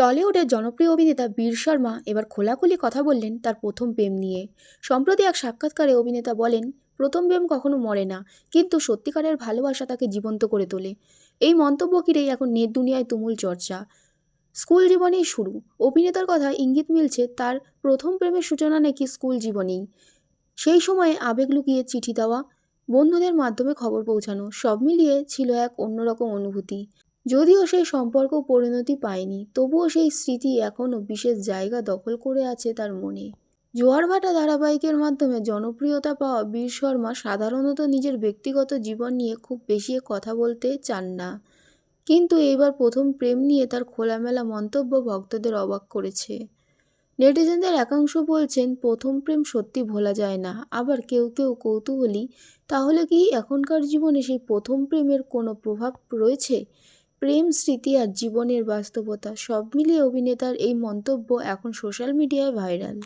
টলিউডের জনপ্রিয় অভিনেতা বীর শর্মা এবার খোলাখুলি কথা বললেন তার প্রথম প্রেম নিয়ে। সম্প্রতি এক সাক্ষাৎকারে অভিনেতা বলেন, প্রথম প্রেম কখনো মরে না, কিন্তু সত্যিকারের ভালোবাসা তাকে জীবন্ত করে তোলে। এই মন্তব্য ঘিরেই এখন নেট দুনিয়ায় তুমুল চর্চা। স্কুল জীবনেই শুরু। অভিনেতার কথা ইঙ্গিত মিলছে তার প্রথম প্রেমের সূচনা নাকি স্কুল জীবনেই। সেই সময়ে আবেগ লুকিয়ে চিঠি দেওয়া, বন্ধুদের মাধ্যমে খবর পৌঁছানো, সব মিলিয়ে ছিল এক অন্যরকম অনুভূতি। যদিও সেই সম্পর্ক পরিণতি পায়নি, তবুও সেই স্মৃতি এখনও বিশেষ জায়গা দখল করে আছে তার মনে। জোয়ার-ভাটা ধারাবাহিকের মাধ্যমে জনপ্রিয়তা পাওয়া বীর শর্মা সাধারণত নিজের ব্যক্তিগত জীবন নিয়ে খুব বেশি কথা বলতে চান না, কিন্তু এইবার প্রথম প্রেম নিয়ে তার খোলামেলা মন্তব্য ভক্তদের অবাক করেছে। নেটিজেনদের একাংশ বলছেন, প্রথম প্রেম সত্যি ভোলা যায় না। আবার কেউ কেউ কৌতূহলী, তাহলে কি এখনকার জীবনে সেই প্রথম প্রেমের কোনো প্রভাব রয়েছে? প্রেম, স্মৃতি আর জীবনের বাস্তবতা সব মিলিয়ে অভিনেতার এই মন্তব্য এখন সোশ্যাল মিডিয়ায় ভাইরাল।